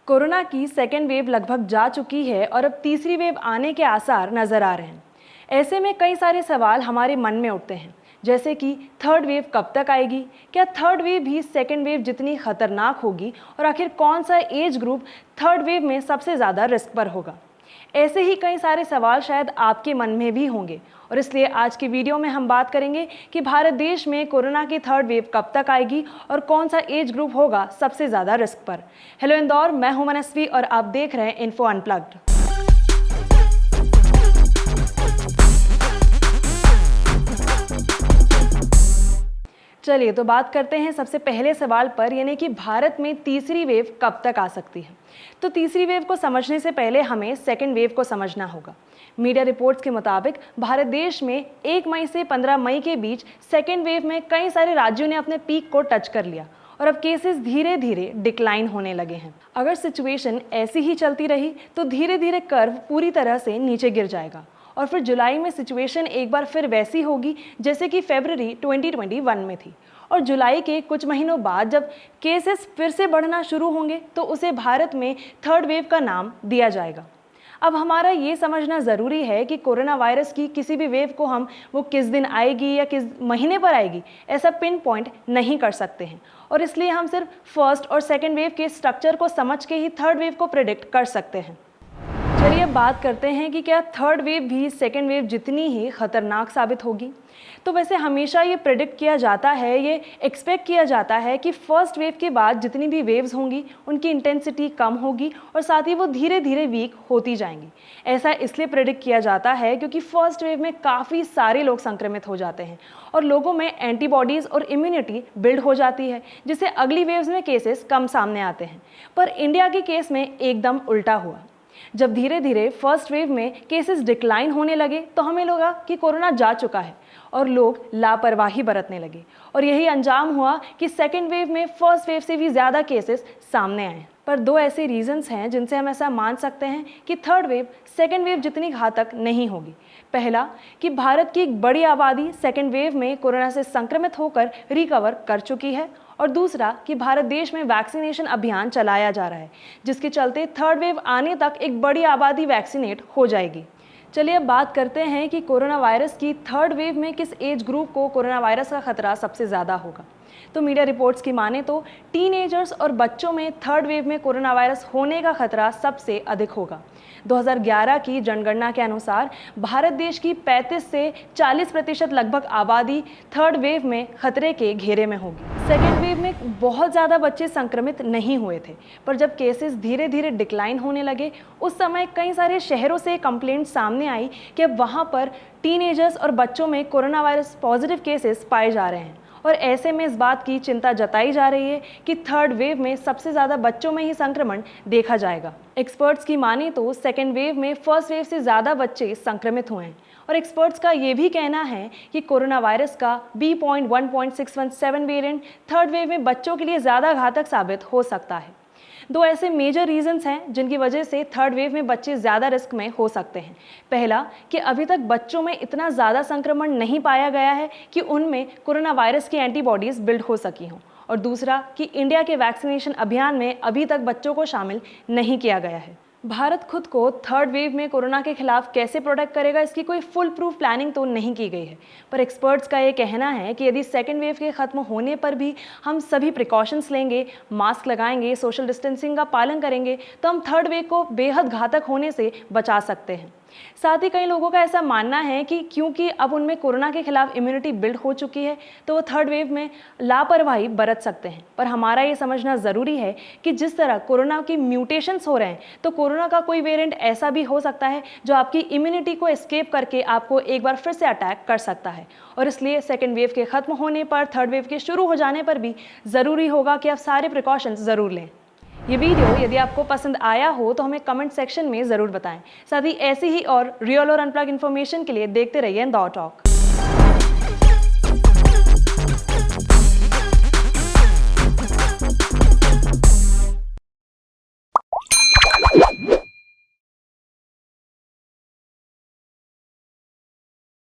Corona की second wave लगभग जा चुकी है और अब तीसरी वेव आने के आसार नजर आ रहे हैं। ऐसे में कई सारे सवाल हमारे मन में उठते हैं, जैसे कि थर्ड वेव कब तक आएगी, क्या थर्ड वेव भी सेकेंड वेव जितनी खतरनाक होगी और आखिर कौन सा एज ग्रुप थर्ड वेव में सबसे ज़्यादा रिस्क पर होगा। ऐसे ही कई सारे सवाल शायद आपके मन में भी होंगे और इसलिए आज की वीडियो में हम बात करेंगे कि भारत देश में कोरोना की थर्ड वेव कब तक आएगी और कौन सा एज ग्रुप होगा सबसे ज़्यादा रिस्क पर। हेलो इंदौर, मैं हूं मनस्वी और आप देख रहे हैं इन्फो अनप्लग्ड। चलिए तो बात करते हैं सबसे पहले सवाल पर, यानी कि भारत में तीसरी वेव कब तक आ सकती है। तो तीसरी वेव को समझने से पहले हमें सेकेंड वेव को समझना होगा। मीडिया रिपोर्ट्स के मुताबिक भारत देश में 1 मई से 15 मई के बीच सेकेंड वेव में कई सारे राज्यों ने अपने पीक को टच कर लिया और अब केसेस धीरे धीरे डिक्लाइन होने लगे हैं। अगर सिचुएशन ऐसी ही चलती रही तो धीरे धीरे कर्व पूरी तरह से नीचे गिर जाएगा और फिर जुलाई में सिचुएशन एक बार फिर वैसी होगी जैसे कि फरवरी 2021 में थी। और जुलाई के कुछ महीनों बाद जब केसेस फिर से बढ़ना शुरू होंगे तो उसे भारत में थर्ड वेव का नाम दिया जाएगा। अब हमारा ये समझना ज़रूरी है कि कोरोना वायरस की किसी भी वेव को हम वो किस दिन आएगी या किस महीने पर आएगी ऐसा पिन पॉइंट नहीं कर सकते हैं, और इसलिए हम सिर्फ फर्स्ट और सेकेंड वेव के स्ट्रक्चर को समझ के ही थर्ड वेव को प्रेडिक्ट कर सकते हैं। चलिए अब बात करते हैं कि क्या थर्ड वेव भी सेकेंड वेव जितनी ही खतरनाक साबित होगी। तो वैसे हमेशा ये प्रेडिक्ट किया जाता है, ये एक्सपेक्ट किया जाता है कि फर्स्ट वेव के बाद जितनी भी वेव्स होंगी उनकी इंटेंसिटी कम होगी और साथ ही वो धीरे धीरे वीक होती जाएंगी। ऐसा इसलिए प्रेडिक्ट किया जाता है क्योंकि फर्स्ट वेव में काफ़ी सारे लोग संक्रमित हो जाते हैं और लोगों में एंटीबॉडीज़ और इम्यूनिटी बिल्ड हो जाती है, जिससे अगली वेव्स में केसेस कम सामने आते हैं। पर इंडिया के केस में एकदम उल्टा हुआ। जब धीरे धीरे फर्स्ट वेव में केसेस डिक्लाइन होने लगे तो हमें लगा कि कोरोना जा चुका है और लोग लापरवाही बरतने लगे और यही अंजाम हुआ कि सेकेंड वेव में फर्स्ट वेव से भी ज़्यादा केसेस सामने आए। पर दो ऐसे रीजंस हैं जिनसे हम ऐसा मान सकते हैं कि थर्ड वेव सेकेंड वेव जितनी घातक नहीं होगी। पहला कि भारत की एक बड़ी आबादी सेकेंड वेव में कोरोना से संक्रमित होकर रिकवर कर चुकी है, और दूसरा कि भारत देश में वैक्सीनेशन अभियान चलाया जा रहा है जिसके चलते थर्ड वेव आने तक एक बड़ी आबादी वैक्सीनेट हो जाएगी। चलिए अब बात करते हैं कि कोरोना वायरस की थर्ड वेव में किस एज ग्रुप को कोरोना वायरस का खतरा सबसे ज़्यादा होगा। तो मीडिया रिपोर्ट्स की माने तो टीनेजर्स और बच्चों में थर्ड वेव में कोरोना वायरस होने का खतरा सबसे अधिक होगा। 2011 की जनगणना के अनुसार भारत देश की 35 से 40% लगभग आबादी थर्ड वेव में खतरे के घेरे में होगी। सेकेंड वेव में बहुत ज़्यादा बच्चे संक्रमित नहीं हुए थे, पर जब केसेस धीरे धीरे डिक्लाइन होने लगे उस समय कई सारे शहरों से कंप्लेंट सामने आई कि अब वहाँ पर टीनेजर्स और बच्चों में कोरोना वायरस पॉजिटिव केसेस पाए जा रहे हैं। और ऐसे में इस बात की चिंता जताई जा रही है कि थर्ड वेव में सबसे ज़्यादा बच्चों में ही संक्रमण देखा जाएगा। एक्सपर्ट्स की माने तो सेकेंड वेव में फर्स्ट वेव से ज़्यादा बच्चे संक्रमित हुए हैं और एक्सपर्ट्स का ये भी कहना है कि कोरोना वायरस का B.1.617 वेरिएंट थर्ड वेव में बच्चों के लिए ज़्यादा घातक साबित हो सकता है। दो ऐसे मेजर रीजंस हैं जिनकी वजह से थर्ड वेव में बच्चे ज़्यादा रिस्क में हो सकते हैं। पहला कि अभी तक बच्चों में इतना ज़्यादा संक्रमण नहीं पाया गया है कि उनमें कोरोना वायरस की एंटीबॉडीज़ बिल्ड हो सकी हों, और दूसरा कि इंडिया के वैक्सीनेशन अभियान में अभी तक बच्चों को शामिल नहीं किया गया है। भारत खुद को थर्ड वेव में कोरोना के खिलाफ कैसे प्रोटेक्ट करेगा इसकी कोई फुल प्रूफ प्लानिंग तो नहीं की गई है, पर एक्सपर्ट्स का ये कहना है कि यदि सेकेंड वेव के ख़त्म होने पर भी हम सभी प्रिकॉशंस लेंगे, मास्क लगाएंगे, सोशल डिस्टेंसिंग का पालन करेंगे तो हम थर्ड वेव को बेहद घातक होने से बचा सकते हैं। साथ ही कई लोगों का ऐसा मानना है कि क्योंकि अब उनमें कोरोना के खिलाफ इम्यूनिटी बिल्ड हो चुकी है तो वो थर्ड वेव में लापरवाही बरत सकते हैं। पर हमारा ये समझना ज़रूरी है कि जिस तरह कोरोना की म्यूटेशंस हो रहे हैं तो कोरोना का कोई वेरिएंट ऐसा भी हो सकता है जो आपकी इम्यूनिटी को एस्केप करके आपको एक बार फिर से अटैक कर सकता है, और इसलिए सेकेंड वेव के ख़त्म होने पर थर्ड वेव के शुरू हो जाने पर भी ज़रूरी होगा कि आप सारे प्रिकॉशंस ज़रूर लें। ये वीडियो यदि आपको पसंद आया हो तो हमें कमेंट सेक्शन में ज़रूर बताएं। साथ ही ऐसी ही और रियल और अनप्लग इन्फॉर्मेशन के लिए देखते रहिए इंदौर टॉक।